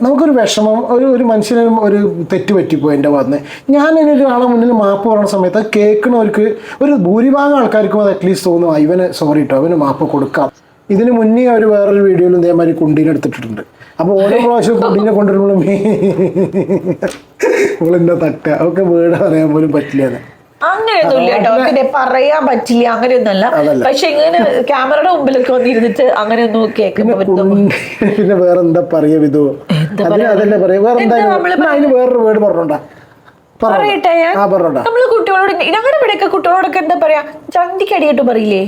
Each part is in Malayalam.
നമുക്കൊരു വിഷമം, ഒരു മനുഷ്യന് ഒരു തെറ്റ് പറ്റിപ്പോയി എൻ്റെ ഭാഗത്ത്. ഞാൻ ഒരാളെ മുന്നിൽ മാപ്പ് പറയുന്ന സമയത്ത് അത് കേൾക്കുന്നവർക്ക്, ഒരു ഭൂരിഭാഗം ആൾക്കാർക്കും അത് അറ്റ്ലീസ്റ്റ് തോന്നും ഇവന് സോറി കേട്ടോ, അവന് മാപ്പ് കൊടുക്കാം. ഇതിന് മുന്നേ അവർ വേറൊരു വീഡിയോയിൽ ഇതേമാതിരി കുണ്ടീനെ എടുത്തിട്ടുണ്ട്. അപ്പോൾ ഓരോ പ്രാവശ്യം കുണ്ടീനെ കൊണ്ടുവരുമ്പോഴും നിങ്ങളെന്താ തട്ടുക, അവർക്ക് വീട് പറയാൻ പോലും പറ്റില്ല. അങ്ങനെയൊന്നുമില്ല കേട്ടോ, പിന്നെ പറയാൻ പറ്റില്ല അങ്ങനെയൊന്നുമല്ല. പക്ഷെ ഇങ്ങനെ ക്യാമറയുടെ മുമ്പിലൊക്കെ വന്നിരുന്നിട്ട് അങ്ങനെയൊന്നും കേൾക്കുമ്പോ പിന്നെ വേറെന്താ പറയാ വിധു, അതല്ലേ പറയാ, വേറെന്താ അതിന് വേറൊരു വേർഡ് പറഞ്ഞോണ്ടാ പറയട്ടെ. നമ്മള് കുട്ടികളോട്, ഞങ്ങളുടെ ഇവിടെയൊക്കെ കുട്ടികളോടൊക്കെ എന്താ പറയാ, ചന്തിക്ക് അടി കിട്ടും പറയില്ലേ?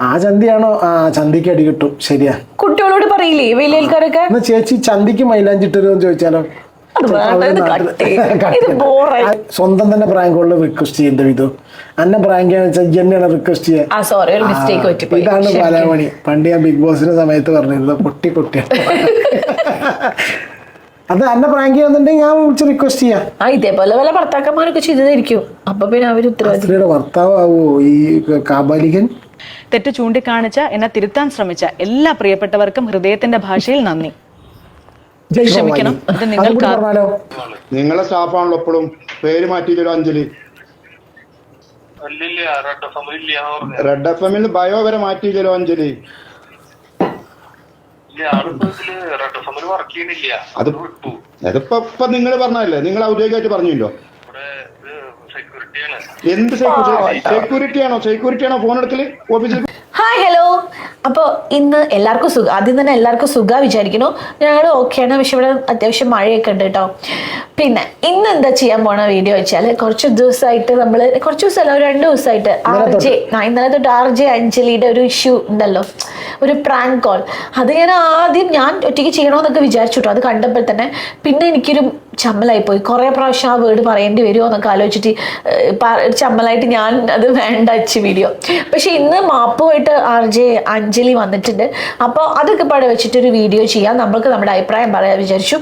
ആ ചന്തിയാണോ? ആ ചന്തിക്ക് അടി കിട്ടും, ശരിയാ. കുട്ടികളോട് പറയില്ലേ വലിയൽക്കാരൊക്കെ? ചേച്ചി ചന്തിക്ക് മൈലാഞ്ചിട്ടരോ എന്ന് ചോദിച്ചാലോ? സ്വന്തം തന്നെ പ്രാങ്കുള്ള റിക്വസ്റ്റ് ചെയ്യേണ്ട വിധു. അന്നെ പ്രാങ്ക് തന്നെയാണ് റിക്വസ്റ്റ് ചെയ്യാൻ. ഇതാണ് ബാലാമണി. പണ്ട് ഞാൻ ബിഗ് ബോസിന്റെ സമയത്ത് പറഞ്ഞിരുന്നത് പൊട്ടി പൊട്ടിയാണ്. അത് അന്നെ പ്രാങ്ക് ചെയ്യാന്നുണ്ടെങ്കിൽ ഞാൻ വിളിച്ച് റിക്വസ്റ്റ് ചെയ്യാം. ഇതേപോലെ പല ഭർത്താക്കന്മാരൊക്കെ ചെയ്തതായിരിക്കും. അപ്പൊ പിന്നെ അവര് സ്ത്രീയുടെ ഭർത്താവോ ഈ കാബാലികൻ? തെറ്റ് ചൂണ്ടിക്കാണിച്ച എന്നെ തിരുത്താൻ ശ്രമിച്ച എല്ലാ പ്രിയപ്പെട്ടവർക്കും ഹൃദയത്തിന്റെ ഭാഷയിൽ നന്ദി. ക്ഷമിക്കണം. അത് നിങ്ങൾക്ക് നിങ്ങളെ സ്റ്റാഫാണല്ലോ എപ്പോഴും. പേര് മാറ്റിയില്ലല്ലോ അഞ്ജലി. റെഡ് എഫ് എമ്മിൽ ബയോ വരെ മാറ്റിയില്ലല്ലോ അഞ്ജലി. അതിപ്പോ നിങ്ങൾ പറഞ്ഞല്ലേ, നിങ്ങൾ ഔദ്യോഗികമായിട്ട് പറഞ്ഞല്ലോ. എന്ത് സെക്യൂരിറ്റിയാണോ ഫോൺ എടുക്കല് ഓഫീസിൽ? Hi hello. അപ്പോൾ ഇന്ന് എല്ലാവർക്കും സുഖം. ആദ്യം തന്നെ എല്ലാവർക്കും സുഖം വിചാരിക്കുന്നു. ഞങ്ങൾ ഓക്കെയാണ്. പക്ഷെ ഇവിടെ അത്യാവശ്യം മഴയൊക്കെ ഉണ്ട് കേട്ടോ. പിന്നെ ഇന്ന് എന്താ ചെയ്യാൻ പോണ വീഡിയോ വെച്ചാൽ, കുറച്ച് ദിവസമായിട്ട് നമ്മൾ, കുറച്ച് ദിവസമല്ല, ഒരു 2 ദിവസമായിട്ട് ഇന്നലെ തൊട്ട് RJ അഞ്ജലിയുടെ ഒരു ഇഷ്യൂ ഉണ്ടല്ലോ, ഒരു പ്രാങ്ക് കോൾ. അത് ഞാൻ ഒറ്റയ്ക്ക് ചെയ്യണമെന്നൊക്കെ വിചാരിച്ചു കേട്ടോ. അത് കണ്ടപ്പോൾ തന്നെ പിന്നെ എനിക്കൊരു ചമ്മലായിപ്പോയി. കുറേ പ്രാവശ്യം ആ വേർഡ് പറയേണ്ടി വരുമോ എന്നൊക്കെ ആലോചിച്ചിട്ട് ചമ്മലായിട്ട് ഞാൻ അത് വേണ്ട വെച്ച് വീഡിയോ. പക്ഷെ ഇന്ന് മാപ്പുമായിട്ട് RJ അഞ്ജലി വന്നിട്ടുണ്ട്. അപ്പോൾ അതൊക്കെ പാടെ വെച്ചിട്ടൊരു വീഡിയോ ചെയ്യാം. നമ്മൾക്ക് നമ്മുടെ അഭിപ്രായം പറയാൻ വിചാരിച്ചു.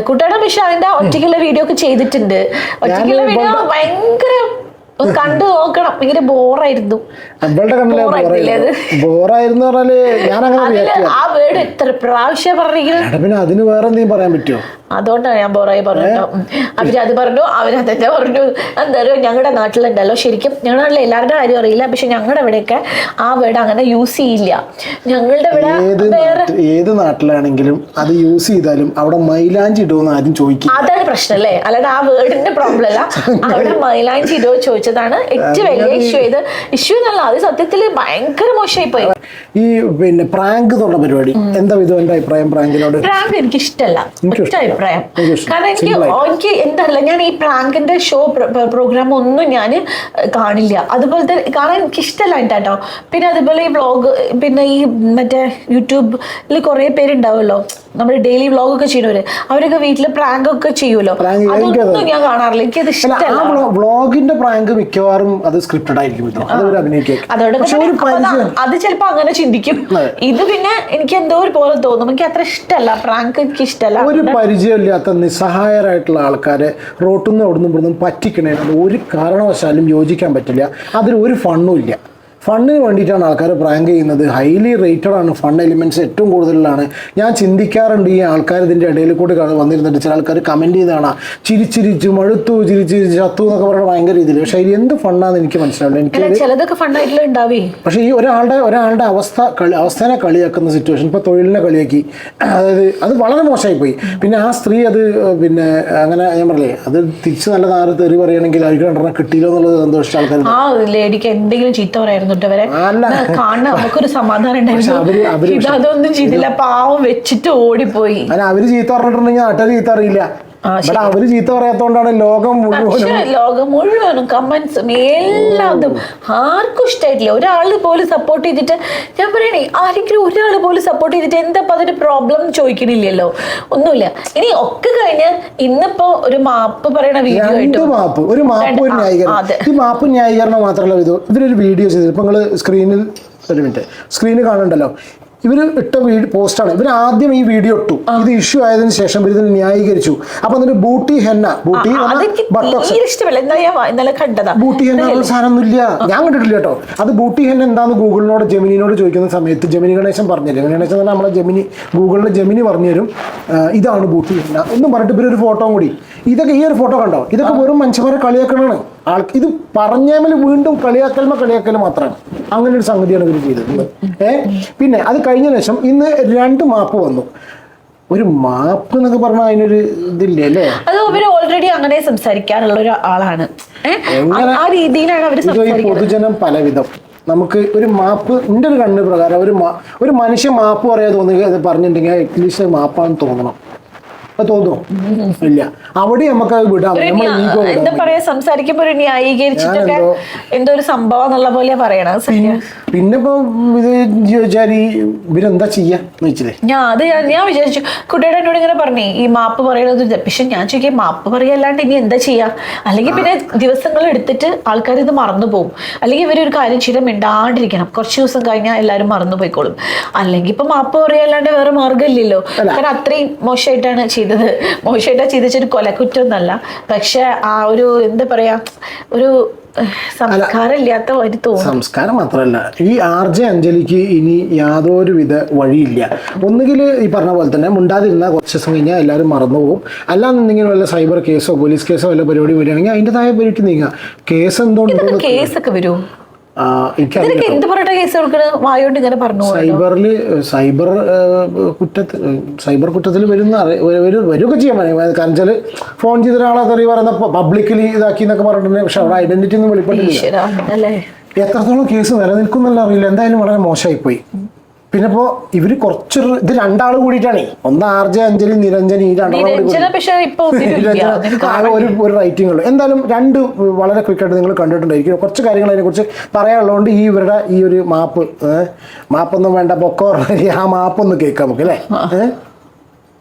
കുട്ടിയുടെ പക്ഷെ അതിൻ്റെ ഒറ്റയ്ക്കുള്ള വീഡിയോ ഒക്കെ ചെയ്തിട്ടുണ്ട്. ഒറ്റയ്ക്കുള്ള വീഡിയോ ഭയങ്കര കണ്ടു നോക്കണം. ഭയങ്കര ബോറായിരുന്നു. ആ വേർഡ് എത്ര പ്രാവശ്യം പറഞ്ഞിരിക്കുന്നത്. അതിന് വേറെ എന്തെങ്കിലും പറയാൻ പറ്റുമോ? അതുകൊണ്ടാണ് ഞാൻ ബോറായി പറഞ്ഞോ. അവരത് പറഞ്ഞു, അവരതെന്നെ പറഞ്ഞു. എന്താ പറയുക, ഞങ്ങളുടെ നാട്ടിലുണ്ടല്ലോ, ശരിക്കും ഞങ്ങളുടെ നാട്ടിൽ എല്ലാവരുടെ കാര്യം അറിയില്ല, പക്ഷെ ഞങ്ങളുടെ ഇവിടെയൊക്കെ ആ വേർഡ് അങ്ങനെ യൂസ് ചെയ്യില്ല. ഞങ്ങളുടെ ഇവിടെ ഏത് നാട്ടിലാണെങ്കിലും അത് യൂസ് ചെയ്താലും അവിടെ മൈലാഞ്ചി ഇടുമെന്ന് ആദ്യം ചോദിക്കും. അതാണ് പ്രശ്നം അല്ലേ? അല്ലാതെ ആ വേർഡിന്റെ പ്രോബ്ലം അല്ല, അവിടെ മൈലാഞ്ചി ഇടുമോ ചോദിച്ചതാണ് ഏറ്റവും വലിയ ഇഷ്യൂ എന്നല്ല. അത് സത്യത്തിൽ ഭയങ്കര മോശമായി പോയി. ഈ പിന്നെ പ്രാങ്ക് എന്നുള്ള പരിപാടി എന്താ ഇത് എന്റെ അഭിപ്രായം? പ്രാങ്കിനോട് പ്രാങ്ക് എനിക്ക് ഇഷ്ടമല്ല, ഒറ്റ അഭിപ്രായം. കാരണം എനിക്ക് എന്താ, ഞാൻ ഈ പ്രാങ്കിന്റെ ഷോ പ്രോഗ്രാം ഒന്നും ഞാൻ കാണില്ല. അതുപോലത്തെ കാരണം എനിക്ക് ഇഷ്ടമല്ല കേട്ടോ. പിന്നെ അതുപോലെ ഈ വ്ളോഗ്, പിന്നെ ഈ മറ്റേ യൂട്യൂബിൽ കുറെ പേരുണ്ടാവുമല്ലോ, നമ്മുടെ ഡെയിലി വ്ളോഗ് ഒക്കെ ചെയ്യുന്നവര്, അവരൊക്കെ വീട്ടില് പ്രാങ്ക് ഒക്കെ ചെയ്യുമല്ലോ. അതൊന്നും ഞാൻ കാണാറില്ല, എനിക്കത് ഇഷ്ടമല്ല. വ്ളോഗിന്റെ പ്രാങ്ക് മിക്കവാറും അത് സ്ക്രിപ്റ്റഡ് ആയിരിക്കും. അത് ചിലപ്പോ അങ്ങനെ ചിന്തിക്കും. ഇത് പിന്നെ എനിക്ക് എന്തോ ഒരു പോലെ തോന്നും. എനിക്ക് അത്ര ഇഷ്ടമല്ല പ്രാങ്ക്, എനിക്ക് ഇഷ്ടമല്ല. ഒരു പരിചയമില്ലാത്ത നിസ്സഹായരായിട്ടുള്ള ആൾക്കാരെ റോട്ടിൽ നിന്ന് അവിടുന്ന് ഇവിടുന്ന് പറ്റിക്കണേ ഒരു കാരണവശാലും യോജിക്കാൻ പറ്റില്ല. അതിൽ ഒരു ഫണ്ണും ഇല്ല. ഫണ്ണിന് വേണ്ടിയിട്ടാണ് ആൾക്കാർ പ്രാങ്ക് ചെയ്യുന്നത്. ഹൈലി റേറ്റഡ് ആണ്, ഫൺ എലിമെൻറ്റ്സ് ഏറ്റവും കൂടുതലാണ്. ഞാൻ ചിന്തിക്കാറുണ്ട്, ഈ ആൾക്കാർ ഇതിൻ്റെ ഇടയിൽ കൂടി വന്നിരുന്നിട്ട് ചില ആൾക്കാർ കമൻറ്റ് ചെയ്താണ് ചിരിച്ചിരിച്ചു മടുത്തു, ചിരിച്ചിരിച്ച് ചത്തു എന്നൊക്കെ പറഞ്ഞാൽ ഭയങ്കര രീതിയിൽ. പക്ഷേ അതിൽ എന്ത് ഫണ്ണാന്ന് എനിക്ക് മനസ്സിലാവില്ല. എനിക്ക് ചിലതൊക്കെ ഫണ്ണായിട്ടുള്ള ഉണ്ടാവേ. പക്ഷേ ഈ ഒരാളുടെ അവസ്ഥേനെ കളിയാക്കുന്ന സിറ്റുവേഷൻ, ഇപ്പോൾ തൊഴിലിനെ കളിയാക്കി, അതായത് അത് വളരെ മോശമായിപ്പോയി. പിന്നെ ആ സ്ത്രീ അത് പിന്നെ അങ്ങനെ ഞാൻ പറഞ്ഞില്ലേ, അത് തിരിച്ച് നല്ല നാല് തെറി പറയുകയാണെങ്കിൽ അവർക്ക് രണ്ടെണ്ണം കിട്ടിയില്ലോ എന്നുള്ളത് സന്തോഷിച്ച ആൾക്കാർ. ആ ലേഡിക്ക് എന്തെങ്കിലും ചീത്ത പറയായിരുന്നു കാണാൻ നമുക്കൊരു സമാധാനം ഉണ്ടായിരുന്നു. ഇതൊന്നും ചെയ്തില്ല, പാവം വെച്ചിട്ട് ഓടിപ്പോയി. അവര് ചീത്ത പറഞ്ഞിട്ടുണ്ടെങ്കിൽ നാട്ടുകാർ ചീത്ത അറിയില്ല. അവര് ചീത്ത പറയാത്തോണ്ടാണ് ലോകം മുഴുവനും കമന്റ്സും എല്ലാതും ആർക്കും ഇഷ്ടമായിട്ടില്ല. ഒരാള് പോലും സപ്പോർട്ട് ചെയ്തിട്ട്, ഞാൻ പറയണേ, ആരെങ്കിലും ഒരാൾ പോലും സപ്പോർട്ട് ചെയ്തിട്ട് എന്താ അതിന്റെ പ്രോബ്ലം ചോദിക്കണില്ലല്ലോ, ഒന്നുമില്ല. ഇനി ഒക്കെ കഴിഞ്ഞ് ഇന്നിപ്പോ ഒരു മാപ്പ് പറയണ വീഡിയോ ആയിട്ട് ഒരു മാപ്പ് ന്യായീകരണം മാത്രമല്ല, ഇവരൊരു വീഡിയോ ചെയ്തത്. ഇപ്പൊ നിങ്ങള് സ്ക്രീനിൽ കാണുന്നുണ്ടല്ലോ, ഇവർ ഇട്ട പോസ്റ്റാണ്. ഇവർ ആദ്യം ഈ വീഡിയോ ഇട്ടു, ഇത് ഇഷ്യൂ ആയതിനു ശേഷം ഇവർ ഇതിനെ ന്യായീകരിച്ചു. അപ്പൊ എന്നിട്ട് booty henna, booty booty henna സാധനമൊന്നുമില്ല, ഞാൻ കണ്ടിട്ടില്ല കേട്ടോ. അത് ബൂട്ടി ഹെന്ന എന്താന്ന് ഗൂഗിളിനോട് ജെമിനിനോട് ചോദിക്കുന്ന സമയത്ത് ജെമിനി ഗണേശൻ പറഞ്ഞുതരും. ജെമിനി ഗണേശൻ തന്നെ നമ്മളെ ഗൂഗിളിൽ ജെമിനി പറഞ്ഞുതരും ഇതാണ് ബൂട്ടി ഹെന്ന എന്നും പറഞ്ഞിട്ട് ഇവരൊരു ഫോട്ടോ കൂടി. ഇതൊക്കെ ഈ ഒരു ഫോട്ടോ കണ്ടോ, ഇതൊക്കെ വെറും മനുഷ്യന്മാരെ കളിയാക്കണമാണ്. ഇത് പറഞ്ഞാൽ വീണ്ടും കളിയാക്കൽ മാത്രമാണ്. അങ്ങനെ ഒരു സംഗതിയാണ് ഇവർ ചെയ്തത്. പിന്നെ അത് കഴിഞ്ഞ ശേഷം ഇന്ന് 2 മാപ്പ് വന്നു. ഒരു മാപ്പ് എന്നൊക്കെ പറഞ്ഞാൽ അതിനൊരു ഇതില്ലേ അല്ലേ? അത് അവർ ഓൾറെഡി അങ്ങനെ സംസാരിക്കാനുള്ള ഒരു ആളാണ്. ആ രീതിയിലാണ് അവർ സംസാരിക്കുന്നത്. പൊതുജനം പലവിധം. നമുക്ക് ഒരു മാപ്പ്, എൻ്റെ ഒരു കണ്ണ് പ്രകാരം ഒരു മനുഷ്യൻ മാപ്പ് പറയാൻ തോന്നുക അത് പറഞ്ഞിട്ടുണ്ടെങ്കിൽ അറ്റ്ലീസ്റ്റ് മാപ്പാണെന്ന് തോന്നണം. തോന്നുന്നു ഇല്ല, അവിടെ നമുക്ക് അത് വിടാം. എന്താ പറയാ, സംസാരിക്കുമ്പോ ഒരു ന്യായീകരിച്ചിട്ടൊക്കെ എന്തോ ഒരു സംഭവം എന്നുള്ള പോലെ പറയണം. പിന്നെ ഇപ്പൊ ഇത് ചോദിച്ചാൽ ഇവരെന്താ ചെയ്യാന്ന് വെച്ചില്ലേ, ഞാൻ വിചാരിച്ചു കുട്ടിയുടെ എന്നോട് ഇങ്ങനെ പറഞ്ഞേ ഈ മാപ്പ് പറയണത്. പക്ഷെ ഞാൻ ചോദിക്കാം മാപ്പ് പറയല്ലാണ്ട് ഇനി എന്താ ചെയ്യാ? അല്ലെങ്കിൽ പിന്നെ ദിവസങ്ങൾ എടുത്തിട്ട് ആൾക്കാർ ഇത് മറന്നു പോകും. അല്ലെങ്കിൽ ഇവരൊരു കാര്യം ചെയ്താൽ മിണ്ടാണ്ടിരിക്കണം, കുറച്ച് ദിവസം കഴിഞ്ഞാൽ എല്ലാവരും മറന്നു പോയിക്കോളും. അല്ലെങ്കിൽ ഇപ്പൊ മാപ്പ് പറയല്ലാണ്ട് വേറെ മാർഗ്ഗമില്ലല്ലോ. കാരണം അത്രയും മോശമായിട്ടാണ് ചെയ്തത്. മോശമായിട്ടാ ചെയ്തൊരു കൊലക്കുറ്റമൊന്നല്ല, പക്ഷെ ആ ഒരു എന്താ പറയാ, ഒരു സംസ്കാരം ഇല്ലാത്ത ഒരു തോന്നുന്നു. സംസ്കാരം മാത്രമല്ല, ഈ RJ അഞ്ജലിക്ക് ഇനി യാതൊരുവിധ വഴിയില്ല. ഒന്നുകിൽ ഈ പറഞ്ഞ പോലെ തന്നെ മിണ്ടാതിരുന്നാൽ കുറച്ച് ദിവസം കഴിഞ്ഞാൽ എല്ലാവരും മറന്നുപോകും. അല്ലാന്നുണ്ടെങ്കിൽ വല്ല സൈബർ കേസോ പോലീസ് കേസോ വല്ല പരിപാടി വരികയാണെങ്കിൽ അതിൻ്റെതായ പരിപാടി നീങ്ങാം. കേസ് എന്തുകൊണ്ടോ കേസൊക്കെ വരും. സൈബർ കുറ്റത്തിൽ വരുമൊക്കെ ചെയ്യാൻ കാരണം വെച്ചാൽ ഫോൺ ചെയ്ത ഒരാളെ തെറി പറയുന്ന പബ്ലിക്കലി ഇതാക്കി എന്നൊക്കെ പറഞ്ഞിട്ടുണ്ട്. പക്ഷെ അവിടെ ഐഡന്റിറ്റി ഒന്നും വെളിപ്പെട്ടില്ല. എത്രത്തോളം കേസ് നിലനിൽക്കുന്നല്ല അറിയില്ല. എന്തായാലും വളരെ മോശമായിപ്പോയി. പിന്നെ ഇപ്പോ ഇവര് ഇത് 2 ആള് കൂടിയിട്ടാണ്. ഒന്ന് RJ അഞ്ജലി, നിരഞ്ജൻ. ഈ 2 ഒരു റൈറ്റിംഗ് ഉള്ളു. എന്തായാലും 2 വളരെ ക്വിക്കായിട്ട് നിങ്ങൾ കണ്ടിട്ടുണ്ടായിരിക്കും. കുറച്ച് കാര്യങ്ങൾ അതിനെക്കുറിച്ച് പറയാനുള്ളതുകൊണ്ട് ഇവരുടെ ഈ ഒരു മാപ്പൊന്നും വേണ്ട, പൊക്കോ ആ മാപ്പൊന്ന് കേൾക്കാം നമുക്ക് അല്ലേ.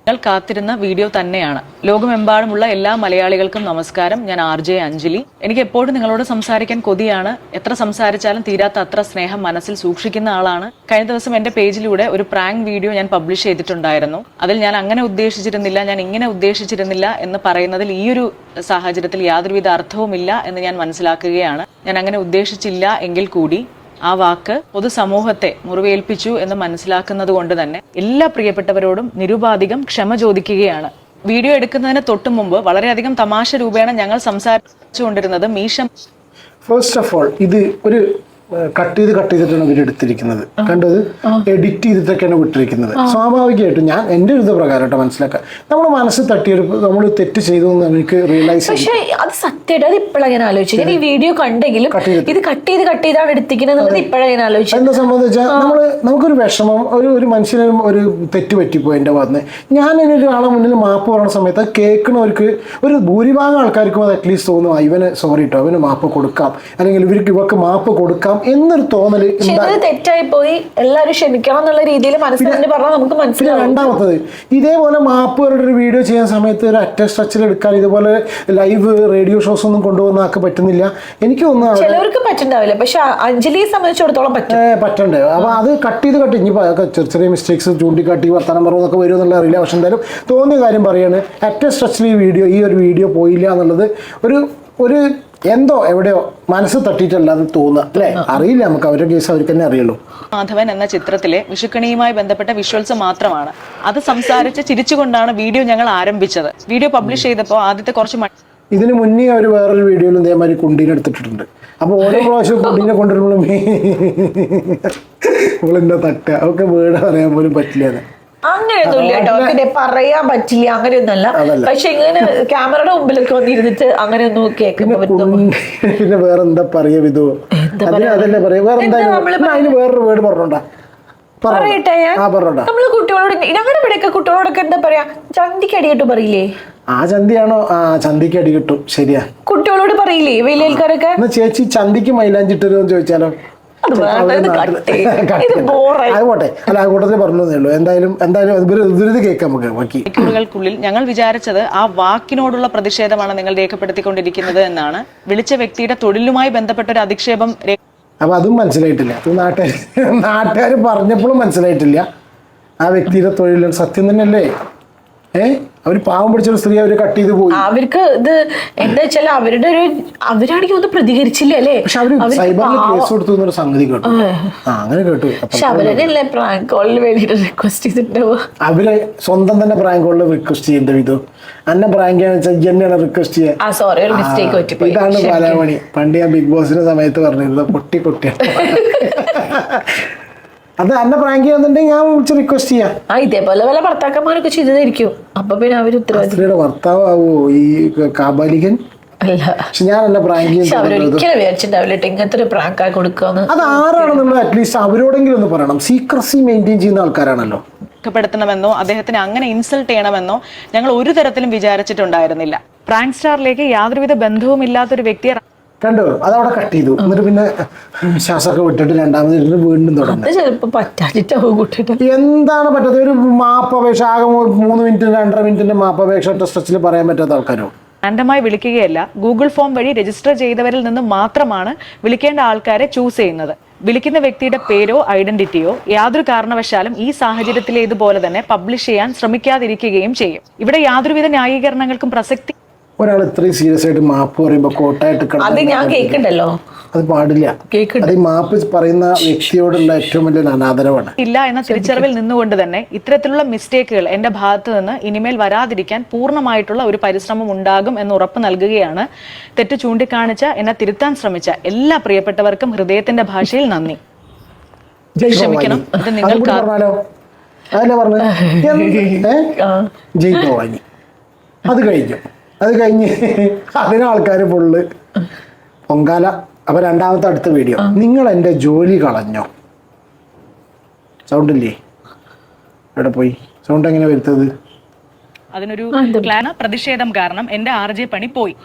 നിങ്ങൾ കാത്തിരുന്ന വീഡിയോ തന്നെയാണ്. ലോകമെമ്പാടുമുള്ള എല്ലാ മലയാളികൾക്കും നമസ്കാരം. ഞാൻ RJ അഞ്ജലി. എനിക്ക് എപ്പോഴും നിങ്ങളോട് സംസാരിക്കാൻ കൊതിയാണ്. എത്ര സംസാരിച്ചാലും തീരാത്ത അത്ര സ്നേഹം മനസ്സിൽ സൂക്ഷിക്കുന്ന ആളാണ്. കഴിഞ്ഞ ദിവസം എന്റെ പേജിലൂടെ ഒരു പ്രാങ്ക് വീഡിയോ ഞാൻ പബ്ലിഷ് ചെയ്തിട്ടുണ്ടായിരുന്നു. അതിൽ ഞാൻ അങ്ങനെ ഉദ്ദേശിച്ചിരുന്നില്ല, ഞാൻ ഇങ്ങനെ ഉദ്ദേശിച്ചിരുന്നില്ല എന്ന് പറയുന്നതിൽ ഈ ഒരു സാഹചര്യത്തിൽ യാതൊരുവിധ അർത്ഥവുമില്ല എന്ന് ഞാൻ മനസ്സിലാക്കുകയാണ്. ഞാൻ അങ്ങനെ ഉദ്ദേശിച്ചില്ല എങ്കിൽ കൂടി ആ വാക്ക് പൊതുസമൂഹത്തെ മുറിവേൽപ്പിച്ചു എന്ന് മനസ്സിലാക്കുന്നത് കൊണ്ട് തന്നെ എല്ലാ പ്രിയപ്പെട്ടവരോടും നിരുപാധികം ക്ഷമ ചോദിക്കുകയാണ്. വീഡിയോ എടുക്കുന്നതിന് തൊട്ടു മുമ്പ് വളരെയധികം തമാശ രൂപേണ ഞങ്ങൾ സംസാരിച്ചുകൊണ്ടിരുന്നത് മീശ. ഫസ്റ്റ് ഓഫ് ഓൾ ഇത് ഒരു കട്ട് ചെയ്തിട്ടാണ് ഇവർ എടുത്തിരിക്കുന്നത്. കണ്ടത് എഡിറ്റ് ചെയ്തിട്ടൊക്കെയാണ് വിട്ടിരിക്കുന്നത്. സ്വാഭാവികമായിട്ടും ഞാൻ എൻ്റെ ഒരു പ്രകാരമായിട്ട് മനസ്സിലാക്കാം, നമ്മുടെ മനസ്സ് തട്ടിയെടുപ്പ് നമ്മൾ തെറ്റ് ചെയ്തു എന്ന് എനിക്ക് റിയലൈസ്. പക്ഷേ അത് സത്യമായിട്ട് അത് ഇപ്പോഴാണ് ഞാൻ ആലോചിച്ചത്. ഈ വീഡിയോ കണ്ടെങ്കിലും ഇത് കട്ട് ചെയ്താണ് എടുത്തിരിക്കുന്നത്. ഇപ്പോഴാണ് ഞാൻ ആലോചിച്ചത്. എന്താ സംഭവം വെച്ചാൽ നമുക്കൊരു വിഷമം, ഒരു മനുഷ്യന് ഒരു തെറ്റ് പറ്റിപ്പോയി എൻ്റെ ഭാഗത്ത്. ഞാൻ ഒരാളെ മുന്നിൽ മാപ്പ് പറയുന്ന സമയത്ത് അത് കേൾക്കണവർക്ക്, ഒരു ഭൂരിഭാഗം ആൾക്കാർക്കും അത് അറ്റ്ലീസ്റ്റ് തോന്നും ഇവന് സോറി കേട്ടോ, അവന് മാപ്പ് കൊടുക്കാം, അല്ലെങ്കിൽ ഇവർക്ക് മാപ്പ് കൊടുക്കാം എന്നൊരു തോന്നല്. തെറ്റായി പോയി, എല്ലാവരും ക്ഷമിക്കണം എന്നുള്ള രീതിയിൽ മനസ്സിലാക്കി പറഞ്ഞാൽ നമുക്ക് മനസ്സിലാവും. രണ്ടാമത്തത്, ഇതേപോലെ മാപ്പുകളുടെ ഒരു വീഡിയോ ചെയ്യുന്ന സമയത്ത് ഒരു അറ്റ സ്ട്രക്ചർ എടുക്കാൻ ഇതുപോലെ ലൈവ് റേഡിയോ ഷോസ് ഒന്നും കൊണ്ടുപോകുന്ന ആൾക്ക് പറ്റുന്നില്ല. എനിക്ക് തോന്നുന്നു ചിലവർക്ക് പറ്റുന്നുണ്ടാവില്ല, പക്ഷെ അഞ്ജലിയെ സംബന്ധിച്ചിടത്തോളം പറ്റണ്ടേ. അപ്പൊ അത് കട്ട് ചെയ്ത് ഇനി ചെറിയ മിസ്റ്റേക്സ് ചൂണ്ടിക്കാട്ടി വർത്തമാനം പറയുന്നൊക്കെ വരും എന്നുള്ള അറിയില്ല. പക്ഷെ എന്തായാലും തോന്നിയ കാര്യം പറയാണ്, അറ്റ സ്ട്രക്ചർ ഈ ഒരു വീഡിയോ പോയില്ല എന്നുള്ളത് ഒരു എന്തോ എവിടെയോ മനസ്സ് തട്ടിയിട്ടല്ലാന്ന് തോന്നുക അല്ലേ. അറിയില്ല, നമുക്ക് അവരുടെ കേസ് അവർക്ക് തന്നെ അറിയുള്ളൂ. മാധവൻ എന്ന ചിത്രത്തിലെ വിഷുക്കണിയുമായി ബന്ധപ്പെട്ട വിഷ്വൽസ് മാത്രമാണ്. അത് സംസാരിച്ച് ചിരിച്ചുകൊണ്ടാണ് വീഡിയോ ഞങ്ങൾ ആരംഭിച്ചത്. വീഡിയോ പബ്ലിഷ് ചെയ്തപ്പോൾ ആദ്യത്തെ കുറച്ച് ഇതിന് മുന്നേ അവർ വേറൊരു വീഡിയോയിൽ ഇതേമാതിരി കുണ്ടീനെ എടുത്തിട്ടുണ്ട്. അപ്പോൾ ഓരോ പ്രാവശ്യം കുണ്ടീനെ കൊണ്ടുവരുമ്പോഴും ഇവളെന്താ തട്ടുക, അവർക്ക് വേർഡ് പറയാൻ പോലും പറ്റില്ല. അങ്ങനെയൊന്നുമില്ല കേട്ടോ, പിന്നെ പറയാൻ പറ്റില്ല അങ്ങനെയൊന്നല്ല. പക്ഷെ ഇങ്ങനെ ക്യാമറയുടെ മുമ്പിലൊക്കെ വന്നിരുന്നിട്ട് അങ്ങനെയൊന്നും കേൾക്കുമ്പോ പിന്നെ വേറെന്താ പറയാ വിധു, അതല്ലേ പറയാ, വേറെന്താ അതിന് വേറൊരു വേർഡ് പറഞ്ഞോണ്ടാ പറയട്ടെ. നമ്മള് കുട്ടികളോട് ഞങ്ങളുടെ ഇവിടെയൊക്കെ കുട്ടികളോടൊക്കെ എന്താ പറയാ, ചന്തിക്ക് അടികിട്ടു പറയില്ലേ? ആ ചന്തിയാണോ? ആ ചന്തിക്ക് അടി കിട്ടും, ശരിയാ. കുട്ടികളോട് പറയില്ലേ വലിയ ആൾക്കാരൊക്കെ? ചേച്ചി ചന്തിക്ക് മൈലാഞ്ചിട്ടൊരു ചോദിച്ചാലോ? ആയിക്കോട്ടെ, അല്ല ആ കൂട്ടത്തിൽ പറഞ്ഞേ ഉള്ളൂ. എന്തായാലും കേൾക്കാം നമുക്ക്. മണിക്കൂറുകൾക്കുള്ളിൽ ഞങ്ങൾ വിചാരിച്ചത് ആ വാക്കിനോടുള്ള പ്രതിഷേധമാണ് നിങ്ങൾ രേഖപ്പെടുത്തിക്കൊണ്ടിരിക്കുന്നത് എന്നാണ്. വിളിച്ച വ്യക്തിയുടെ തൊഴിലുമായി ബന്ധപ്പെട്ട ഒരു അധിക്ഷേപം. അപ്പോൾ അതും മനസ്സിലായിട്ടില്ല. അത് നാട്ടുകാർ പറഞ്ഞപ്പോഴും മനസ്സിലായിട്ടില്ല ആ വ്യക്തിയുടെ തൊഴിൽ സത്യം തന്നെയല്ലേ. അവർ പാവം പിടിച്ചൊരു സ്ത്രീ അവർ കട്ട് ചെയ്ത് പോയി. അവർക്ക് ഇത് എന്താ വെച്ചാൽ അവരാണെങ്കിൽ ഒന്നും പ്രതികരിച്ചില്ല അല്ലേ. പക്ഷെ അവര് സൈബറിൽ കേസ് കൊടുത്തു എന്നൊരു സംഗതി കേട്ടു. അങ്ങനെ കേട്ടു. പക്ഷെ അവരല്ലേ പ്രാങ്ക് കോളിന് വേണ്ടിട്ട് റിക്വസ്റ്റ് ചെയ്തിട്ടുണ്ടാവുക. അവര് സ്വന്തം തന്നെ പ്രാങ്ക് കോളിൽ റിക്വസ്റ്റ് ചെയ്യേണ്ട വിധം അന്നെ പ്രാങ്ക് തന്നെയാണ് റിക്വസ്റ്റ് ചെയ്യാൻ. സോറി, ഒരു മിസ്റ്റേക്ക് പറ്റിപ്പോയി. ഇതാണ് ബാലാമണി. പണ്ട് ഞാൻ ബിഗ് ബോസിന്റെ സമയത്ത് പറഞ്ഞിരുന്നത് പൊട്ടിയാണ്. അത് എന്നെ പ്രാങ്ക് ചെയ്യാന്നുണ്ടെങ്കിൽ ഞാൻ വിളിച്ച് റിക്വസ്റ്റ് ചെയ്യാം. ഇതേപോലെ വല്ല ഭർത്താക്കന്മാരൊക്കെ ചെയ്തതായിരിക്കും. അപ്പൊ പിന്നെ അവര് സ്ത്രീയുടെ ഭർത്താവോ ഈ കാബാലികൻ അല്ല. പക്ഷെ ഞാൻ എന്നെ പ്രാങ്ക് ചെയ്യുന്നത് അവരൊരിക്കലും വിചാരിച്ചിട്ടുണ്ടാവില്ല ഇങ്ങനത്തെ ഒരു പ്രാങ്ക് കൊടുക്കാന്ന്. അത് ആരാണെന്നുള്ള അറ്റ്ലീസ്റ്റ് അവരോടെങ്കിലും ഒന്ന് പറയണം. സീക്രസി മെയിൻറ്റെയിൻ ചെയ്യുന്ന ആൾക്കാരാണല്ലോ. പ്പെടുത്തണമെന്നോ അദ്ദേഹത്തിനെ അങ്ങനെ ഇൻസൾട്ട് ചെയ്യണമെന്നോ ഞങ്ങൾ ഒരു തരത്തിലും വിചാരിച്ചിട്ടുണ്ടായിരുന്നില്ല. പ്രാങ്ക് സ്റ്റാറിലേക്ക് യാതൊരുവിധ ബന്ധവും ഇല്ലാത്തൊരു വ്യക്തിയെ കണ്ടോ, അതവിടെ കട്ട് ചെയ്തു. എന്നിട്ട് പിന്നെ ശ്വാസമൊക്കെ വിട്ടിട്ട് രണ്ടാമത് വീണ്ടും തുടങ്ങി. ചിലപ്പോ പറ്റാഞ്ഞിട്ടാവും കൂട്ടിട്ട്. എന്താണ് പറ്റാത്ത ഒരു മാപ്പപേക്ഷ ആകെ 3 മിനിറ്റ് 2.5 മിനിറ്റിന്റെ മാപ്പപേക്ഷ ഒറ്റ സ്ട്രെച്ചിൽ പറയാൻ പറ്റാത്ത ആൾക്കാരോ? റാൻഡമായി വിളിക്കുകയല്ല, ഗൂഗിൾ ഫോം വഴി രജിസ്റ്റർ ചെയ്തവരിൽ നിന്ന് മാത്രമാണ് വിളിക്കേണ്ട ആൾക്കാരെ ചൂസ് ചെയ്യുന്നത്. വിളിക്കുന്ന വ്യക്തിയുടെ പേരോ ഐഡന്റിറ്റിയോ യാതൊരു കാരണവശാലും ഈ സാഹചര്യത്തിലേതുപോലെ തന്നെ പബ്ലിഷ് ചെയ്യാൻ ശ്രമിക്കാതിരിക്കുകയും ചെയ്യും. ഇവിടെ യാതൊരുവിധ ന്യായീകരണങ്ങൾക്കും പ്രസക്തി. ഒരാൾ ഇത്രയും സീരിയസ് ആയിട്ട് മാപ്പ് പറയുമ്പോൾ കോട്ടായിട്ട് അത് ഞാൻ കേൾക്കണ്ടല്ലോ. അത് പാടില്ല. അത് ഈ മാപ്പ് പറയുന്ന വ്യക്തിയോടുള്ള ഏറ്റവും വലിയ അനാദരവാണ്. ഇല്ല എന്ന തിരിച്ചറിവിൽ നിന്നുകൊണ്ട് തന്നെ ഇത്തരത്തിലുള്ള മിസ്റ്റേക്കുകൾ എന്റെ ഭാഗത്ത് നിന്ന് ഇനിമേൽ വരാതിരിക്കാൻ പൂർണ്ണമായിട്ടുള്ള ഒരു പരിശ്രമം ഉണ്ടാകും എന്ന് ഉറപ്പ് നൽകുകയാണ്. തെറ്റ് ചൂണ്ടിക്കാണിച്ച എന്നെ തിരുത്താൻ ശ്രമിച്ച എല്ലാ പ്രിയപ്പെട്ടവർക്കും ഹൃദയത്തിന്റെ ഭാഷയിൽ നന്ദി. ക്ഷമിക്കണം, ഇത് നിങ്ങൾക്ക് അതല്ലേ പറഞ്ഞത്. ജയ് ഭവാനി. അത് കഴിഞ്ഞ് അതിനാൾക്കാർ ഫുള്ള് പൊങ്കാല. അപ്പൊ രണ്ടാമത്തെ അടുത്ത വീഡിയോ, നിങ്ങൾ എൻ്റെ ജോലി കളഞ്ഞോ. സൗണ്ട് ഇല്ലേ? എവിടെ പോയി സൗണ്ട്? എങ്ങനെ വരുത്തത്? അതിനൊരു പ്രതിഷേധം കാരണം എന്റെ RJ പണി പോയി.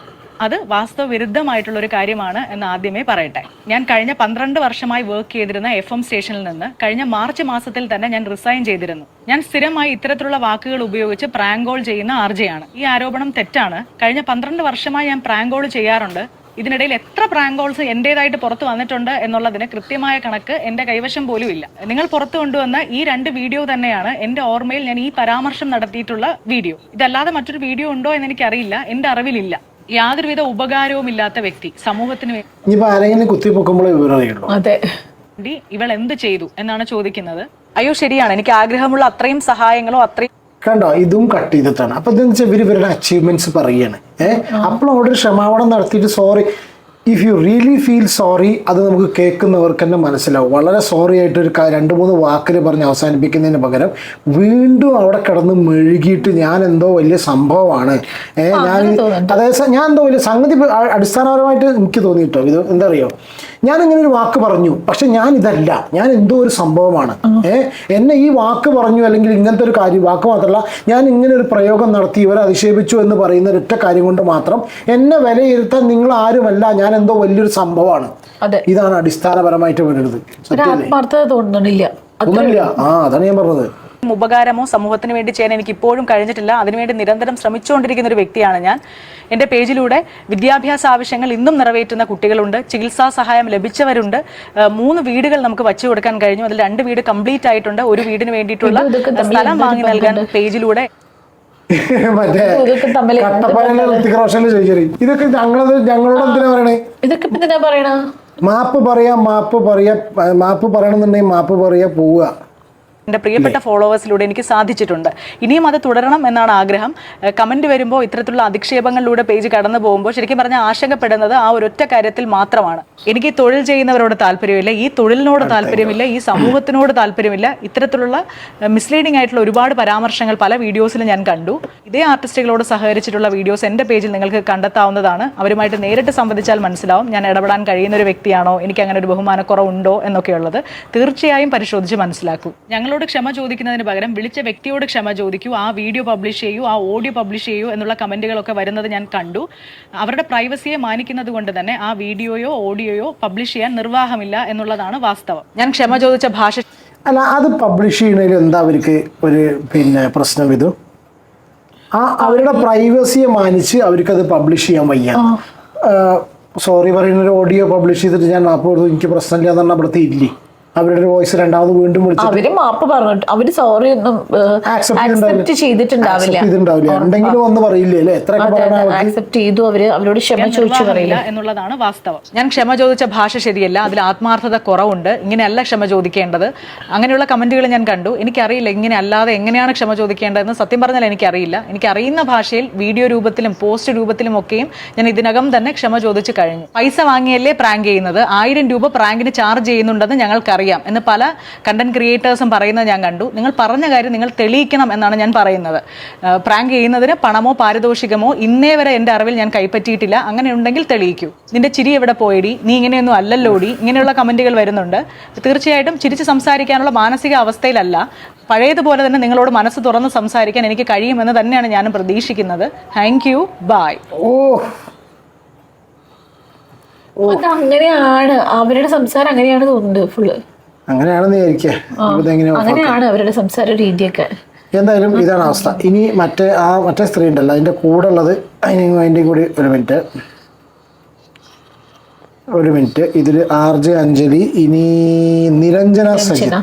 അത് വാസ്തവ വിരുദ്ധമായിട്ടുള്ള ഒരു കാര്യമാണ് എന്ന് ആദ്യമേ പറയട്ടെ. ഞാൻ കഴിഞ്ഞ 12 വർഷമായി വർക്ക് ചെയ്തിരുന്ന FM സ്റ്റേഷനിൽ നിന്ന് കഴിഞ്ഞ മാർച്ച് മാസത്തിൽ തന്നെ ഞാൻ റിസൈൻ ചെയ്തിരുന്നു. ഞാൻ സ്ഥിരമായി ഇത്തരത്തിലുള്ള വാക്കുകൾ ഉപയോഗിച്ച് പ്രാങ്ക് കോൾ ചെയ്യുന്ന RJ ആണ്. ഈ ആരോപണം തെറ്റാണ്. കഴിഞ്ഞ 12 വർഷമായി ഞാൻ പ്രാങ്ക് കോൾ ചെയ്യാറുണ്ട്. ഇതിനിടയിൽ എത്ര പ്രാങ്ക് കോൾസ് എന്റേതായിട്ട് പുറത്തു വന്നിട്ടുണ്ട് എന്നുള്ളതിന് കൃത്യമായ കണക്ക് എന്റെ കൈവശം പോലും ഇല്ല. നിങ്ങൾ പുറത്തു കൊണ്ടുവന്ന ഈ 2 വീഡിയോ തന്നെയാണ് എന്റെ ഓർമ്മയിൽ ഞാൻ ഈ പരാമർശം നടത്തിയിട്ടുള്ള വീഡിയോ. ഇതല്ലാതെ മറ്റൊരു വീഡിയോ ഉണ്ടോ എന്ന് എനിക്കറിയില്ല, എന്റെ അറിവിലില്ല. യാതൊരുവിധ ഉപകാരവും ഇല്ലാത്ത വ്യക്തി സമൂഹത്തിന് വേണ്ടി ഇവൾ എന്ത് ചെയ്തു എന്നാണ് ചോദിക്കുന്നത്. അയ്യോ ശരിയാണ്, എനിക്ക് ആഗ്രഹമുള്ള അത്രയും സഹായങ്ങളോ അത്രയും കണ്ടോ, ഇതും കട്ട് ചെയ്തിട്ടാണ്. അപ്പൊ ഇതെന്ന് വെച്ചാൽ ഇവരുടെ അച്ചീവ്മെന്റ്സ് പറയാണ്. അപ്പോൾ അവിടെ ഒരു ക്ഷമാപണം നടത്തിയിട്ട് sorry, if you really feel sorry, അത് നമുക്ക് കേൾക്കുന്നവർക്ക് തന്നെ മനസ്സിലാവും. വളരെ സോറി ആയിട്ട് ഒരു 2-3 വാക്കിൽ പറഞ്ഞ് അവസാനിപ്പിക്കുന്നതിന് പകരം വീണ്ടും അവിടെ കിടന്ന് മെഴുകിയിട്ട് ഞാൻ എന്തോ വലിയ സംഭവമാണ്, അതായത് ഞാൻ എന്തോ വലിയ സംഗതി. അടിസ്ഥാനപരമായിട്ട് എനിക്ക് തോന്നിയിട്ടോ ഇത് എന്താ അറിയോ, ഞാൻ ഇങ്ങനെ ഒരു വാക്ക് പറഞ്ഞു, പക്ഷെ ഞാൻ ഇതല്ല, ഞാൻ എന്തോ ഒരു സംഭവമാണ്. എന്നെ ഈ വാക്ക് പറഞ്ഞു, അല്ലെങ്കിൽ ഇങ്ങനത്തെ ഒരു കാര്യം, വാക്ക് മാത്രമല്ല ഞാൻ ഇങ്ങനെ ഒരു പ്രയോഗം നടത്തി ഇവരെ അധിക്ഷേപിച്ചു എന്ന് പറയുന്ന ഒരൊറ്റ കാര്യം കൊണ്ട് മാത്രം എന്നെ വിലയിരുത്താൻ നിങ്ങൾ ആരുമല്ല, ഞാൻ എന്തോ വലിയൊരു സംഭവമാണ്. ഇതാണ് അടിസ്ഥാനപരമായിട്ട് വരുന്നത്. തോന്നുന്നില്ല. അതാണ് ഞാൻ പറഞ്ഞത്. ഉപകാരമോ സമൂഹത്തിന് വേണ്ടി ചെയ്യാൻ എനിക്ക് ഇപ്പോഴും കഴിഞ്ഞിട്ടില്ല. അതിനുവേണ്ടി നിരന്തരം ശ്രമിച്ചുകൊണ്ടിരിക്കുന്ന ഒരു വ്യക്തിയാണ് ഞാൻ. എൻ്റെ പേജിലൂടെ വിദ്യാഭ്യാസ ആവശ്യങ്ങൾ ഇന്നും നിറവേറ്റുന്ന കുട്ടികളുണ്ട്, ചികിത്സാ സഹായം ലഭിച്ചവരുണ്ട്. 3 വീടുകൾ നമുക്ക് വച്ചു കൊടുക്കാൻ കഴിഞ്ഞു. അതിൽ 2 വീട് കംപ്ലീറ്റ് ആയിട്ടുണ്ട്. ഒരു വീടിന് വേണ്ടിയിട്ടുള്ള സ്ഥലം വാങ്ങി നൽകാൻ പേജിലൂടെ ഇതൊക്കെ ഞങ്ങളോട് എന്തിനാ പറയണേ? മാപ്പ് പറയണമെന്നുണ്ടെങ്കിൽ മാപ്പ് പറയാ, പോവുക. എൻ്റെ പ്രിയപ്പെട്ട ഫോളോവേഴ്സിലൂടെ എനിക്ക് സാധിച്ചിട്ടുണ്ട്. ഇനിയും അത് തുടരണം എന്നാണ് ആഗ്രഹം. കമന്റ് വരുമ്പോൾ ഇത്തരത്തിലുള്ള അധിക്ഷേപങ്ങളിലൂടെ പേജ് കടന്നു പോകുമ്പോൾ ശരിക്കും പറഞ്ഞാൽ ആശങ്കപ്പെടുന്നത് ആ ഒരൊറ്റ കാര്യത്തിൽ മാത്രമാണ്. എനിക്ക് തൊഴിൽ ചെയ്യുന്നവരോട് താല്പര്യമില്ല, ഈ തൊഴിലിനോട് താല്പര്യമില്ല, ഈ സമൂഹത്തിനോട് താല്പര്യമില്ല. ഇത്തരത്തിലുള്ള മിസ്ലീഡിംഗ് ആയിട്ടുള്ള ഒരുപാട് പരാമർശങ്ങൾ പല വീഡിയോസിലും ഞാൻ കണ്ടു. ഇതേ ആർട്ടിസ്റ്റുകളോട് സഹകരിച്ചിട്ടുള്ള വീഡിയോസ് എൻ്റെ പേജിൽ നിങ്ങൾക്ക് കണ്ടെത്താവുന്നതാണ്. അവരുമായിട്ട് നേരിട്ട് സംവദിച്ചാൽ മനസ്സിലാവും ഞാൻ ഇടപെടാൻ കഴിയുന്ന ഒരു വ്യക്തിയാണോ, എനിക്ക് അങ്ങനെ ഒരു ബഹുമാനക്കുറവുണ്ടോ എന്നൊക്കെയുള്ളത് തീർച്ചയായും പരിശോധിച്ച് മനസ്സിലാക്കൂ. ഞങ്ങളോട് ക്ഷമ ചോദിക്കുന്നതിന് പകരം വിളിച്ച വ്യക്തിയോട് ക്ഷമ ചോദിക്കൂ, ആ വീഡിയോ പബ്ലിഷ് ചെയ്യൂ, ആ ഓഡിയോ പബ്ലിഷ് ചെയ്യൂ എന്നുള്ള കമന്റുകളൊക്കെ വരുന്നത് ഞാൻ കണ്ടു. അവരുടെ പ്രൈവസിയെ മാനിക്കുന്നത് കൊണ്ട് തന്നെ ആ വീഡിയോയോ ഓഡിയോയോ പബ്ലിഷ് ചെയ്യാൻ നിർവാഹമില്ല എന്നുള്ളതാണ് വാസ്തവം. ഞാൻ ക്ഷമ ചോദിച്ച ഭാഷ അല്ല, അത് പബ്ലിഷ് ചെയ്യുന്നതിൽ എന്താ അവർക്ക് ഒരു പ്രശ്നം? ഇത് അവരുടെ പ്രൈവസിയെ മാനിച്ച് അവർക്കത് പബ്ലിഷ് ചെയ്യാൻ വയ്യ. സോറി പറയുന്ന ഒരു ഓഡിയോ പബ്ലിഷ് ചെയ്തിട്ട് ഞാൻ മാപ്പ് കൊടുത്തു, എനിക്ക് പ്രശ്നമില്ല എന്ന് പറഞ്ഞാൽ അവിടുത്തെ ഇല്ലേ, അവരുടെ വോയിസ് രണ്ടാമത് വീണ്ടും വിളിച്ചിട്ട് അവര് മാപ്പ് പറഞ്ഞിട്ട് അവര് സോറി ഒന്നും ആക്സെപ്റ്റ് ചെയ്തിട്ടുണ്ടാവില്ല. എന്തെങ്കിലും ഒന്ന് പറയില്ലേ അല്ലേ? എത്രയൊക്കെ പറയണ ആക്സെപ്റ്റ് ചെയ്തു, അവരോട് ക്ഷമ ചോദിച്ചു പറയില്ല എന്നുള്ളതാണ് വാസ്തവം. ഞാൻ ക്ഷമ ചോദിച്ച ഭാഷ ശരിയല്ല, അതിൽ ആത്മാർത്ഥത കുറവുണ്ട്, ഇങ്ങനെയല്ല ക്ഷമ ചോദിക്കേണ്ടത്, അങ്ങനെയുള്ള കമന്റുകൾ ഞാൻ കണ്ടു. എനിക്കറിയില്ല ഇങ്ങനെ അല്ലാതെ എങ്ങനെയാണ് ക്ഷമ ചോദിക്കേണ്ടതെന്ന്. സത്യം പറഞ്ഞാൽ എനിക്കറിയില്ല. എനിക്കറിയുന്ന ഭാഷയിൽ വീഡിയോ രൂപത്തിലും പോസ്റ്റ് രൂപത്തിലും ഒക്കെയും ഞാൻ ഇതിനകം തന്നെ ക്ഷമ ചോദിച്ചു കഴിഞ്ഞു. പൈസ വാങ്ങിയല്ലേ പ്രാങ്ക് ചെയ്യുന്നത്, 1000 രൂപ പ്രാങ്കിന് ചാർജ് ചെയ്യുന്നുണ്ടെന്ന് ഞങ്ങൾക്കറിയാം എന്ന് പല കണ്ടന്റ് ക്രിയേറ്റേഴ്സും പറയുന്നത് ഞാൻ കണ്ടു. നിങ്ങൾ പറഞ്ഞ കാര്യം നിങ്ങൾ തെളിയിക്കണം എന്നാണ് ഞാൻ പറയുന്നത്. പ്രാങ്ക് ചെയ്യുന്നതിന് പണമോ പാരിതോഷികമോ ഇന്നേ വരെ എൻ്റെ അറിവിൽ ഞാൻ കൈപ്പറ്റിയിട്ടില്ല. അങ്ങനെ ഉണ്ടെങ്കിൽ തെളിയിക്കൂ. നിന്റെ ചിരി എവിടെ പോയിടി, നീ ഇങ്ങനെയൊന്നും അല്ലല്ലോടി, ഇങ്ങനെയുള്ള കമന്റുകൾ വരുന്നുണ്ട്. തീർച്ചയായിട്ടും ചിരിച്ച് സംസാരിക്കാനുള്ള മാനസിക അവസ്ഥയിലല്ല. പഴയതുപോലെ തന്നെ നിങ്ങളോട് മനസ്സ് തുറന്ന് സംസാരിക്കാൻ എനിക്ക് കഴിയുമെന്ന് തന്നെയാണ് ഞാനും പ്രതീക്ഷിക്കുന്നത്. Thank you, bye. അത് അങ്ങനെയാണ് അവരുടെ സംസാരം, അങ്ങനെയാണ് തോന്നുന്നത് ഫുള്ള് അങ്ങനെയാണെന്ന് വിചാരിക്കേ. അങ്ങനെയാണ് അവരുടെ സംസാര രീതിയൊക്കെ. എന്തായാലും ഇതാണ് അവസ്ഥ. ഇനി മറ്റേ സ്ത്രീ ഉണ്ടല്ലോ, അതിൻ്റെ കൂടെ ഉള്ളത്, അതിൻ്റെ കൂടി ഒരു മിനിറ്റ് ഇതിൽ RJ അഞ്ജലി, ഇനി നിരഞ്ജന സജിത്ത്.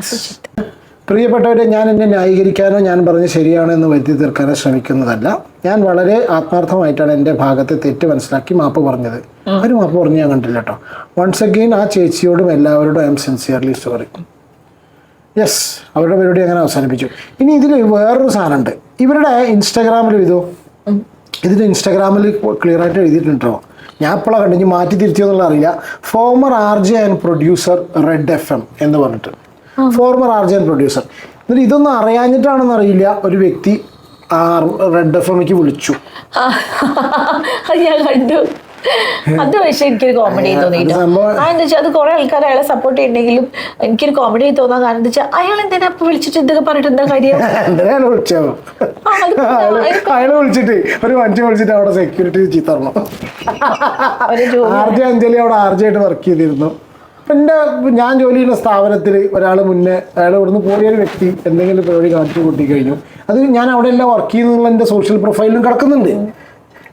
പ്രിയപ്പെട്ടവരെ, ഞാൻ എന്നെ ന്യായീകരിക്കാനോ ഞാൻ പറഞ്ഞ് ശരിയാണെന്ന് വരുത്തി തീർക്കാനോ ശ്രമിക്കുന്നതല്ല. ഞാൻ വളരെ ആത്മാർത്ഥമായിട്ടാണ് എൻ്റെ ഭാഗത്തെ തെറ്റ് മനസ്സിലാക്കി മാപ്പ് പറഞ്ഞത്. ഒരു മാപ്പ് പറഞ്ഞ് ഞാൻ കണ്ടില്ല കേട്ടോ. വൺസ് അഗെയിൻ ആ ചേച്ചിയോടും എല്ലാവരോടും I M sincerely sorry. Yes, അവരുടെ പരിപാടി അങ്ങനെ അവസാനിപ്പിച്ചു. ഇനി ഇതിൽ വേറൊരു സാധനമുണ്ട്. ഇവരുടെ ഇൻസ്റ്റാഗ്രാമിൽ ഇതിൻ്റെ ഇൻസ്റ്റാഗ്രാമിൽ ക്ലിയർ ആയിട്ട് എഴുതിയിട്ടുണ്ടോ, ഞാൻ ഇപ്പോഴാണ് കണ്ടു, ഇനി മാറ്റി തിരുത്തിയോ എന്നുള്ള അറിയില്ല. Former RJ and producer red FM എന്ന് പറഞ്ഞിട്ട്, ഫോർമർ RJ ആൻഡ് പ്രൊഡ്യൂസർ. എന്നിട്ട് ഇതൊന്നും അറിയാഞ്ഞിട്ടാണെന്ന് അറിയില്ല, ഒരു വ്യക്തി റെഡ് FMക്ക് വിളിച്ചു. ഞാൻ കണ്ടു. അത് പക്ഷേ എനിക്കൊരു കോമഡി തോന്നിട്ടോ. എന്താ വെച്ചാൽ അത് കുറെ ആൾക്കാർ അയാളെ സപ്പോർട്ട് ചെയ്യണമെങ്കിലും എനിക്കൊരു കോമഡി തോന്നാൻ കാരണം എന്താ വെച്ചാൽ അയാൾ എന്തിനാ ഇപ്പൊ വിളിച്ചിട്ട് ഇതൊക്കെ പറഞ്ഞിട്ട് എന്താ കാര്യം? അയാളെ വിളിച്ചിട്ട് ഒരു മനുഷ്യ വിളിച്ചിട്ട് അവിടെ സെക്യൂരിറ്റി ചീത്ത പറഞ്ഞു. RJ അഞ്ജലി അവിടെ RJ ആയിട്ട് വർക്ക് ചെയ്തിരുന്നു. ഞാൻ ജോലി ചെയ്യുന്ന സ്ഥാപനത്തിൽ ഒരാൾ മുന്നേ അയാൾ ഇവിടുന്ന് പോയൊരു വ്യക്തി എന്തെങ്കിലും പരിപാടി കാണിച്ചു കൂട്ടി കഴിഞ്ഞു. അത് ഞാൻ അവിടെ എല്ലാം വർക്ക് ചെയ്യുന്നുള്ള എൻ്റെ സോഷ്യൽ പ്രൊഫൈലിലും കിടക്കുന്നുണ്ട്.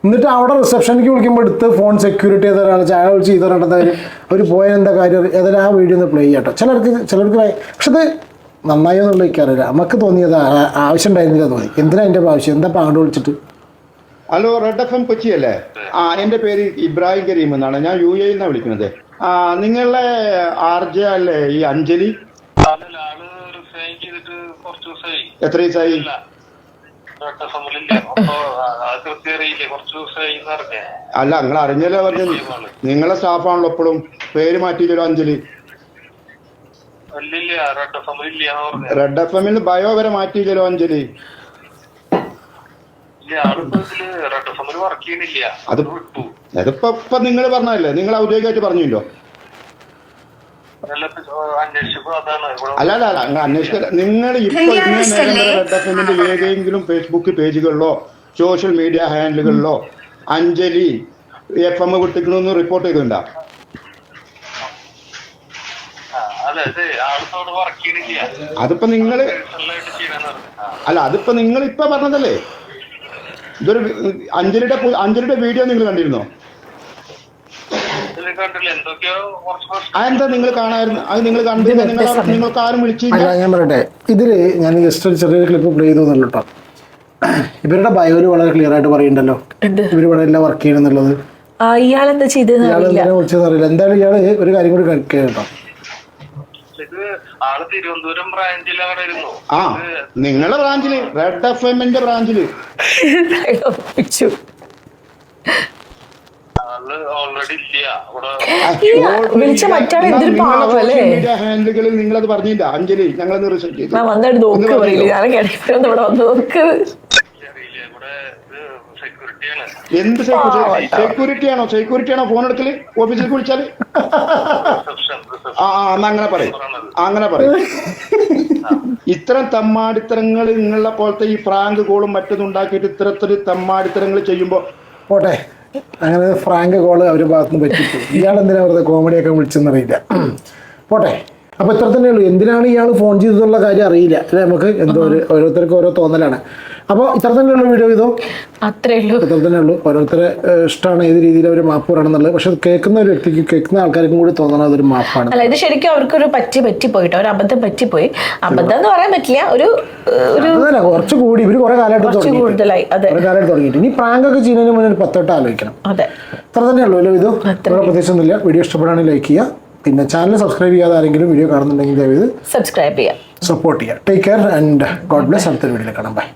എന്നിട്ട് അവിടെ റിസപ്ഷനിലേക്ക് വിളിക്കുമ്പോൾ എടുത്ത് ഫോൺ സെക്യൂരിറ്റി ചെയ്ത ഒരാൾ ചായ വിളിച്ച് ചെയ്ത് പറഞ്ഞിട്ട് അവർ പോയ എന്താ കാര്യം ഏതായാലും ആ വീഡിയോ ഒന്ന് പ്ലേ ചെയ്യാട്ടോ. ചിലർക്ക് പക്ഷെ അത് നന്നായോ എന്നുള്ള എനിക്കറിയില്ല. നമുക്ക് തോന്നിയത് ആവശ്യം ഉണ്ടായിരുന്നില്ല തോന്നി. എന്തിനാ എൻ്റെ ആവശ്യം, എന്താ അങ്ങോട്ട് വിളിച്ചിട്ട്? ഹലോ, റെഡ് FM കൊച്ചി അല്ലേ? എൻ്റെ പേര് ഇബ്രാഹിം കരീം എന്നാണ്, ഞാൻ UAE നിന്നാണ് വിളിക്കുന്നത്. നിങ്ങളെ RJ അല്ലേ ഈ അഞ്ജലി? എത്ര ദിവസമായി? അല്ല, നിങ്ങൾ അറിഞ്ഞല്ലോ പറഞ്ഞത്. നിങ്ങളെ സ്റ്റാഫാണല്ലോ എപ്പോഴും. പേര് മാറ്റിയില്ലല്ലോ അഞ്ജലി. റെഡ് FM ബയോ വരെ മാറ്റിയില്ലല്ലോ അഞ്ജലി. അതിപ്പോ നിങ്ങൾ പറഞ്ഞല്ലേ, നിങ്ങൾ ഔദ്യോഗികമായിട്ട് പറഞ്ഞല്ലോ. അല്ല നിങ്ങൾ അന്വേഷിക്കില്ല. നിങ്ങൾ ഇപ്പോൾ റെഡ് FM ഏതെങ്കിലും ഫേസ്ബുക്ക് പേജുകളിലോ സോഷ്യൽ മീഡിയ ഹാൻഡിലുകളിലോ അഞ്ജലി FM വിട്ടിക്കണമെന്ന് റിപ്പോർട്ട് ചെയ്തിട്ടുണ്ടോ? അതിപ്പോ നിങ്ങള് അതിപ്പോ നിങ്ങൾ ഇപ്പൊ പറഞ്ഞതല്ലേ. ഇതൊരു അഞ്ജലിയുടെ വീഡിയോ നിങ്ങൾ കണ്ടിരുന്നോ? അതെന്താ നിങ്ങൾ കാണായിരുന്നു? അത് നിങ്ങൾ കണ്ടില്ല, നിങ്ങൾക്ക് ആരും വിളിച്ചില്ല. ഞാൻ പറയട്ടെ, ഇതില് ഞാൻ ജസ്റ്റ് ഒരു ചെറിയൊരു ക്ലിപ്പ് പ്ലേ ചെയ്തോന്നുള്ളൂ കേട്ടോ. ഇവരുടെ ബയോയില് വളരെ ക്ലിയർ ആയിട്ട് പറയുന്നുണ്ടല്ലോ ഇവർ ഇവിടെ എല്ലാം വർക്ക് ചെയ്യണമെന്നുള്ളത്. ഇയാളെന്താ വിളിച്ചതെന്നറിയില്ല. എന്തായാലും ഇയാള് ഒരു കാര്യം കൂടി കേട്ടോ. തിരുവനന്തപുരം ബ്രാഞ്ചിലായിരുന്നു. നിങ്ങളുടെ ബ്രാഞ്ചില്, റെഡ് FM ബ്രാഞ്ചില് ഹാൻഡിലുകളിൽ നിങ്ങളത് പറഞ്ഞില്ല അഞ്ജലി. ഞങ്ങളത് റിസർച്ച് ചെയ്തു. എന്ത് സെക്യൂരിറ്റിയാണോ? സെക്യൂരിറ്റിയാണോ ഫോൺ എടുക്കല് ഓഫീസിലേക്ക് വിളിച്ചാല്? അങ്ങനെ പറയും. ഇത്തരം തമ്മാടിത്തരങ്ങൾ നിങ്ങളെ പോലത്തെ ഈ ഫ്രാങ്ക് കോളും മറ്റൊന്നും ഉണ്ടാക്കിയിട്ട് ഇത്തരത്തിൽ തമ്മാടിത്തരങ്ങൾ ചെയ്യുമ്പോ പോട്ടെ. അങ്ങനെ ഫ്രാങ്ക് കോള് അവരുടെ ഭാഗത്തുനിന്ന് പറ്റിച്ചു. ഇയാൾ എന്തിനാ വെറുതെ കോമഡിയൊക്കെ വിളിച്ചെന്നറിയില്ല. പോട്ടെ. അപ്പൊ ഇത്ര തന്നെ ഉള്ളൂ. എന്തിനാണ് ഇയാൾ ഫോൺ ചെയ്തതെന്നുള്ള കാര്യം അറിയില്ല അല്ലെ? നമുക്ക് എന്തോ ഓരോരുത്തർക്കും ഓരോ തോന്നലാണ്. അപ്പോൾ ഇത്ര തന്നെയുള്ള വീഡിയോ ഇതോ അത്രേ ഉള്ളൂ. ഇത്ര തന്നെ ഉള്ളൂ. ഓരോരുത്തരെ ഇഷ്ടമാണ് ഏത് രീതിയിൽ അവർ മാപ്പ് പറയണമെന്നുള്ളത്. പക്ഷെ കേൾക്കുന്ന ഒരു വ്യക്തിക്ക് കേൾക്കുന്ന ആൾക്കാർക്കും കൂടി തോന്നണം അതൊരു മാപ്പാണ്. അല്ല, ഇത് ശരിക്കും അവർക്കൊരു പറ്റിപ്പോയിട്ടോ, ഒരു അബദ്ധം പറ്റിപ്പോയി. അബദ്ധം എന്ന് പറയാൻ പറ്റില്ല, ഒരു അതല്ല കുറച്ച് കൂടി ഇവർ കുറെ കാലമായിട്ട് കൂടുതലായി. അതെ, തുടങ്ങിയിട്ട് ഇനി പ്രാങ്ക് ഒക്കെ ചെയ്യുന്നതിന് മുന്നേ ഒരു 10 വട്ടം ആലോചിക്കണം. അതെ, ഇത്ര തന്നെ ഉള്ളൂ അല്ലോ. ഇത് പ്രത്യേകിച്ചൊന്നുമില്ല. വീഡിയോ ഇഷ്ടപ്പെടുകയാണെങ്കിൽ ലൈക്ക് ചെയ്യുക. പിന്നെ ചാനൽ സബ്സ്ക്രൈബ് ചെയ്യാതെ ആരെങ്കിലും വീഡിയോ കാണുന്നുണ്ടെങ്കിൽ ദയവ് സബ്സ്ക്രൈബ് ചെയ്യാം, സപ്പോർട്ട് ചെയ്യുക. Take care and God bless. അടുത്തൊരു വീഡിയോയിൽ കാണാം. ബൈ.